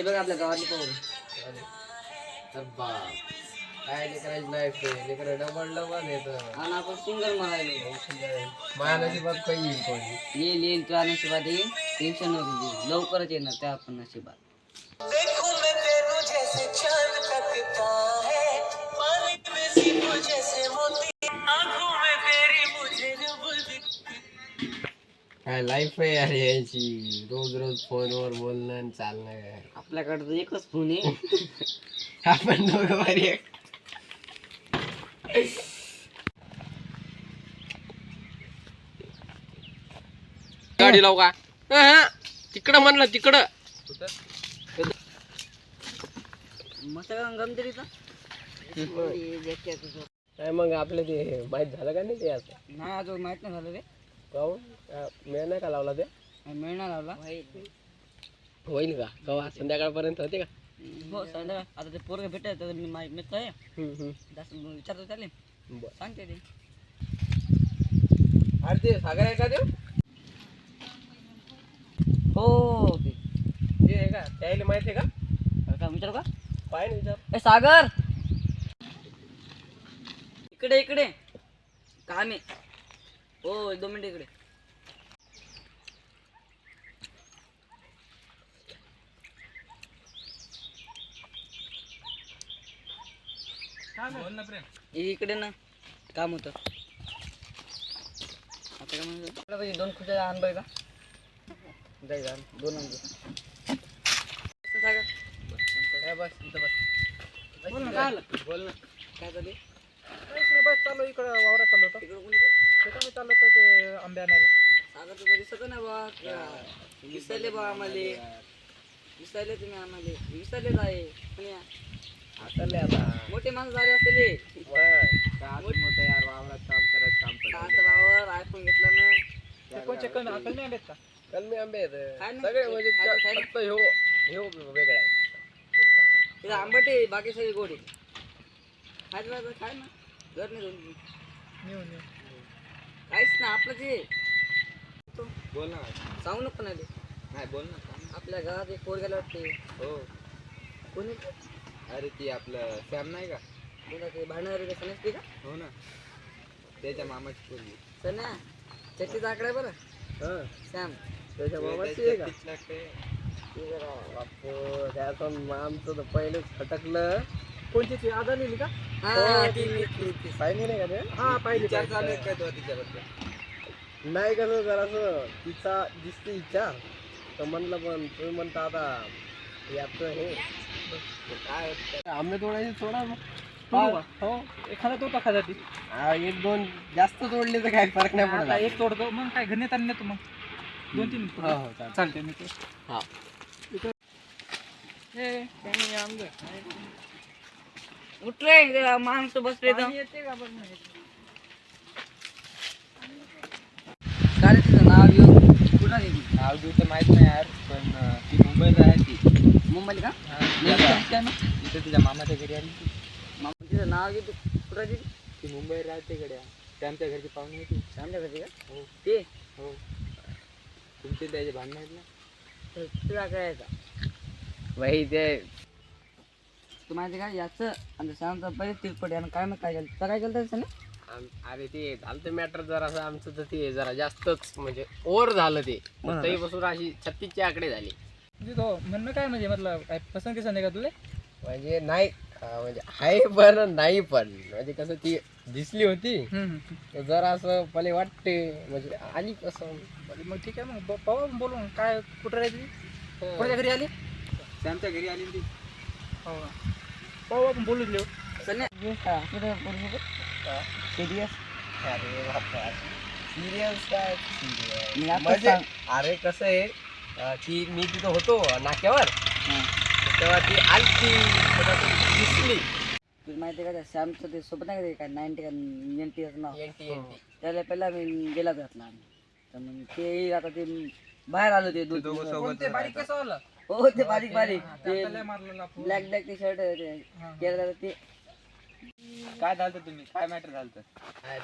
हे बघ आपल्या गावातली पोरं. तर बाप काय लेकरांची लाईफ आहे, लेकरं डबल डबल येतं. आणि आपण सिंगल म्हणायलो. माझ्या नशिबात काही येईल कोणी. येईल येईल तुझ्या नशिबात येईल, टेन्शन नको घेऊ. लवकरच येणार त्या आपण नशिबात. काय लाईफ आहे यार यांची, रोज रोज फोनवर बोलणं आणि चालणं. आपल्याकडे तर एकच फोन आहे. आपण दोघं भारी आहे. गाडी लावू का? तिकडं म्हणलं तिकडं. मस्त गमतरी तर काय मग आपलं ते माहित झालं का नाही ते आता? नाही अजून माहित नाही झालं रे. काहून? मी नाही का लावला ते? मिळणार लावला होईल का? कवा संध्याकाळपर्यंत होते का? हो संध्याकाळ. आता ते पोरग भेटायचं तर मी मित्र आहे जास्त विचारतो त्याले, बरं. सांगते ते. अरे ते सागर आहे का ते? हो ते आहे का? त्याला माहित आहे का? का विचारू का? पाय ना विचार. ए सागर, इकडे इकडे काम आहे. हो 2 मिनिट इकडे. इकडे ना काम होतं. आता काय म्हणतो 2 खुर्च्या आण बरं का. जाय जा 2 आणतो. सागर काय बस इथं बस. बोल ना काय आलं? बोल ना. काय झाले? बस चालू इकडं वावरात चाललो होतो. तिकडे कोणी? तिथं मी चाललो होतो ते आंबे आणायला. सागर तुझं दिसत नाही बा. विसरले बा आम्हाला. विसरले तुम्ही आम्हाला. विसरलेच आहे. चालले आता. मोठे माणसं झाले असले. मोठं यार वावरात काम करत काम काचा भावावर आयफोन घेतला ना. ते कोणचे कलमी आंबे आहेत का? कलमी आंबे आहेत काय ना? सगळे म्हणजे काय ना? फक्त ह्यो वेगळा आहे पुढचा. तिला आंबट आहे, बाकी सगळे गोड आहे. खायचं खाय ना. घर नाही दोन नेऊ नेऊ. काहीच ना आपलं ते. बोल ना. सांगू नको नाही ते. नाही बोल ना. आपल्या घरात एक पोर गेला वाटते. हो. कोणी अरे ती आपलं सॅम नाही का? बोला ते भांडणार का सनसते का? हो ना. त्याच्या मामाची पोरगी. सन्या चट्टीचा आकडा आहे बरं. हं. सॅम त्याच्या मामाची आहे का? बापू त्याचं आमचं तर पहिलेच खटकलं. कोणची ती आदानी का? हा पाहिली नाही का ते? हा पाहिजे. विचार चालू आहे काय तो तिच्याबद्दल? नाही कसं जरासं तिचा दिसते विचार तर म्हणलं पण तुम्ही म्हणता आता याचं हे काय आंबे तोडायचे सोडा मग. हो एखादा तो टाका जाती. 1-2 जास्त तोडले तर काय फरक नाही आता पडला. एक तोडतो मग काय घरण्यात आणलं तू मग 2-3 हो हो चालते मी तो. हा. उठले माणसं बसले तर येते का बघ नाही. काय रे तिचं नाव येऊ कुठं आहे ती? नाव घेऊ तर माहित नाही यार पण ती मुंबईला आहे ती. मुंबईला का? हा, काय ना तिथं तिच्या मामाच्या घरी आली ती. तिचं नाव घेतो कुठं आहे ती? ती मुंबई राहते गड्या. त्यांच्या घरची पाहुणे होती. सांगल्या का हो ते? हो. तुमचे त्याचे भांडण आहेत ना? तर तुला काय यायचा? बाई ते तू माहिती का याचं आणि सांगता पहिले तिरपट आणि काय मग काय झालं तर काय केलं त्याचं ना. अरे ते झालं मॅटर जरा असं आमचं तर ते जरा जास्तच म्हणजे ओव्हर झालं ते. तरीपासून अशी 36चे आकडे झाले. म्हणजे तो म्हणणं काय म्हणजे मतलब काय पसंत कसं नाही का तुला? म्हणजे नाही म्हणजे आहे पण नाही पण म्हणजे कसं ती दिसली होती तर जरा असं पहिले वाटते म्हणजे आली कसं. मग ठीक आहे मग पाहू बोलून काय कुठं राहायची कोणाच्या घरी आली? त्यांच्या घरी आली ती. हो पाहू आपण बोलूच लिहू. सिरियस अरे बापा सिरियस काय मी आता म्हणजे सांग. अरे कसं आहे ती मी तिथं होतो नाक्यावर तेव्हा ती आलती दिसली. तुला माहिती आहे का त्या श्यामचं ते सोबत नाही का ते काय 90 का 90 नाव एंटी त्याला पहिला मी गेला घातला आम्ही तर मग ते आता ते बाहेर आलो ते दोन कोणते बारीक केस वाला? हो ते बारीक बारीक ते त्याला मारलेला आपण. ब्लॅक ब्लॅक टी शर्ट केलं ते. काय झालं तुम्ही काय मॅटर झालं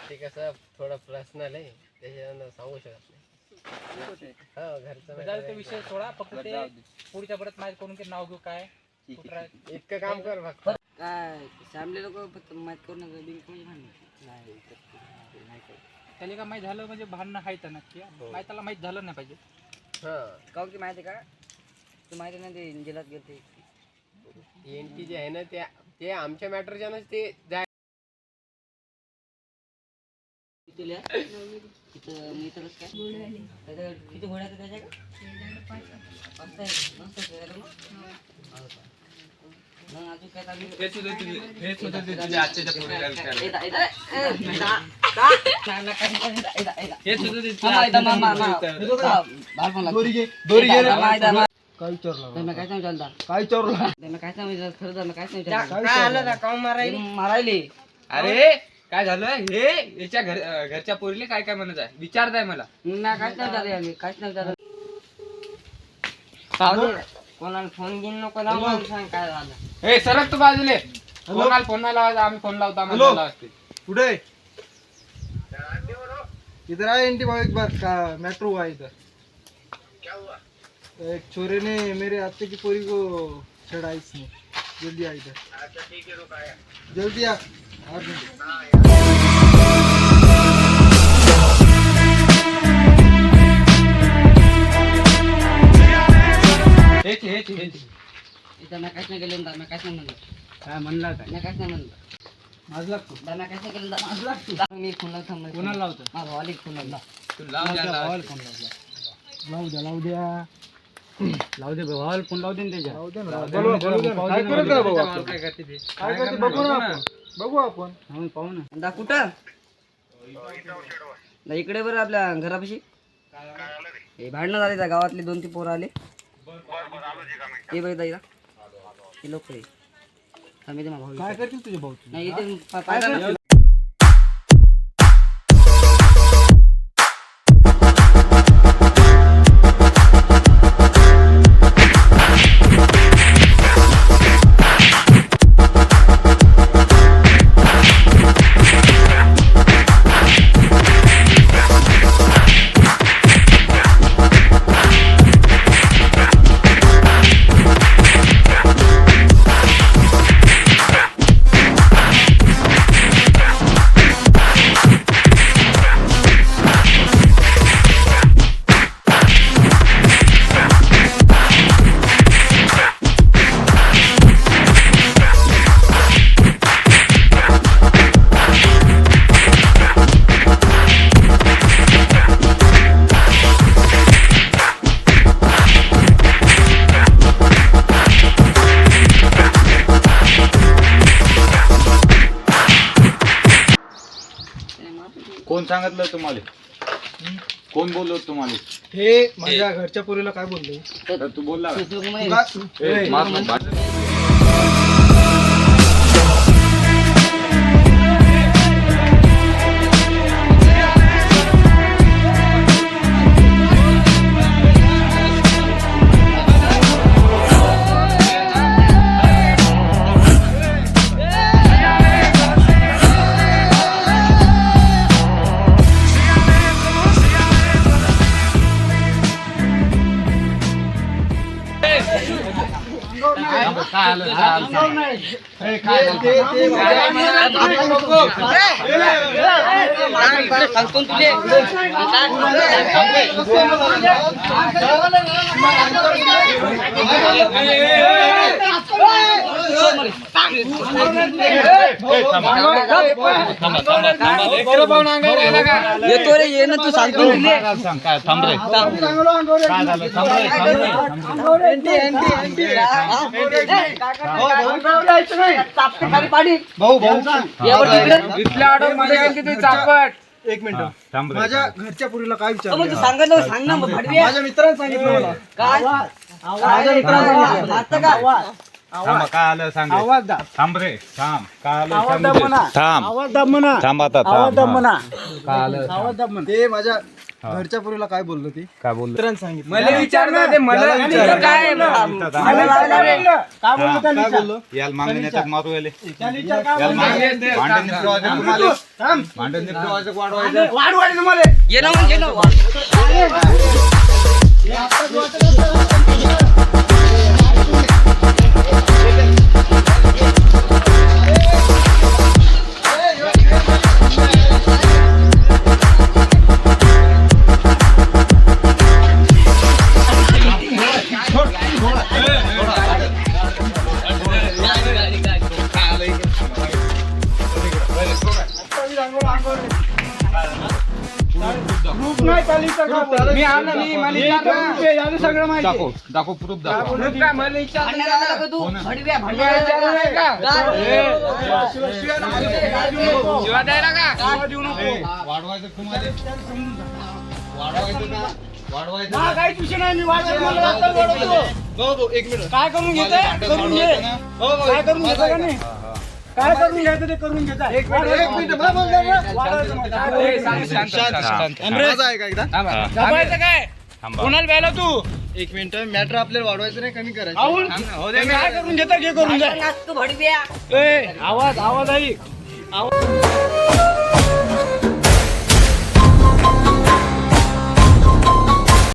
ते कसं थोडं पर्सनल आहे त्याच्यानं सांगू शकत नाही. हो घरचं जाऊ दे, ते विषय सोडा. फक्त ते पुढच्या परत माहिती करून की नाव घेऊ काय कुठं राहते. इतकं काम कर फक्त. काय श्यामले लोक फक्त माहीत करू नका बिंक म्हणजे भांडण नाही त्याला का माहीत झालं म्हणजे भांडणं आहे तर नक्की. माहिती त्याला माहीत झालं नाही पाहिजे. का की माहिती आहे का तू माहिती नाही ते जेलात गेलते एनटी जे आहे ना ते आमच्या मॅटरच्यानंच ते जाय. किती लिहा तिथं मी तर काय किती घोड्या त्याच्या का मस्त आहे मस्त आहे मग अजून काय चालू मारायले. अरे काय झालं हे याच्या घरच्या पोरीले काय काय म्हणत आहे विचारताय मला. काहीच नाही झाले आम्ही काहीच नाही झालं. कोणाला फोन घेऊन नको लावून सांग काय झालं. हे सरक तू बाजूले. कोणाला फोन नाही लावायचा आम्ही फोन लावतो आम्हाला असते. कुठे इधर आए एंटी भाई एक बार का मेट्रो हुआ इधर. एक छोरे ने मेरे आते की पूरी को छेड़ा इसने. जल्दी आ इधर. अच्छा ठीक है रुक आया. जल्दी आ. इथं मी काहीच नाही केलं मी काहीच नाही म्हणलं. काय म्हणला काय मी काहीच नाही म्हणलं. माझ लागतो. मी काहीच नाही केलं माझं लागतं. मी फोन लावतो कोणाला लावतो. माझा भावाला फोन लावला. तू लाव द्या लाव. लावू द्या लावू द्या लावू दे भावाला फोन लावू दे ना त्याच्या. लावू दे ना. काय करत आहे भाऊ आपण? काय करते ते काय करते बघू ना आपण. बघू आपण. हा पाहू ना. दा कुठं दा इकडे बरं आपल्या घरापाशी हे भांडणं झाले त्या गावातले 2-3 पोरं आले. ते बघ दाईला हे लोक आम्ही ते भाऊ काय करतील तुझे भाऊ. नाही इथे पाहिलं कोण सांगितलं तुम्हाला. कोण बोललो तुम्हाला. हे माझ्या घरच्या पोरीला काय बोलले. तर तू बोलला का? तू म्हणे ए, मार ना, मार. काय आलं येतो रे ये ना तू सांगतो सांग काय थांब रे. काय झालं थांब रे, थांब रे. इथल्या ऑर्डर मध्ये आहे किती चापट. एक मिनिट. थांब रे. माझ्या घरच्या पोरीला काय विचारलं. सांगितलं सांग ना मग भाडवी माझ्या मित्राने सांगितलं मला. काय माझ्या मित्राने सांगितलं. आता काय थांब काय आलं सांग रे. आवाज दा. थांब रे थांब. काय आलं आवाज सांग दाब रे. म्हणा. थांब आवाज दाब म्हणा. थांब आता आवाज दाब थांब. म्हणा. काय आलं आवाज दाब म्हणा. ते माझ्या घरच्या पोरीला काय बोललो ती. काय बोललो. मित्राने सांगितलं. मला विचारलं ते मला याला विचारा. काय इथं थांब. काय बोललो त्याला काय विचार. याला मागणी नेतात मारू याले. त्याला विचार काय याला बोललो. मागणी भांडण निपटवायचं तुम्हाला. थांब. भांडण निपटवायचं वाढवायचं. वाढ तुम्हाला. ये ना मग ये ना मी आलो मी मला विचारलं सगळं माहिती दाखव दाखव प्रूफ दाखव ग्रुप काय मला विचारलं भांडणाला लागला का तू? भडव्या, भडव्या. विचारलं नाही का? शिवा द्यायला का वाढवायचं तुम्हाला वाढवायचं का वाढवायचं हा, काहीच विषय नाही मी वाढवतो, मला आता वाढवतो. काय करून घेताय करून घे काय करून घेता का नाही काय करून घ्यायचं ते करून घेता एक मिनिट दबायचं काय कोणाला व्यायला तू एक मिनिट मॅटर आपल्याला वाढवायचं नाही कमी करायचं आऊल काय करून घेता घे करून घ्या नाच तू भडव्या. आवाज आवाज ऐक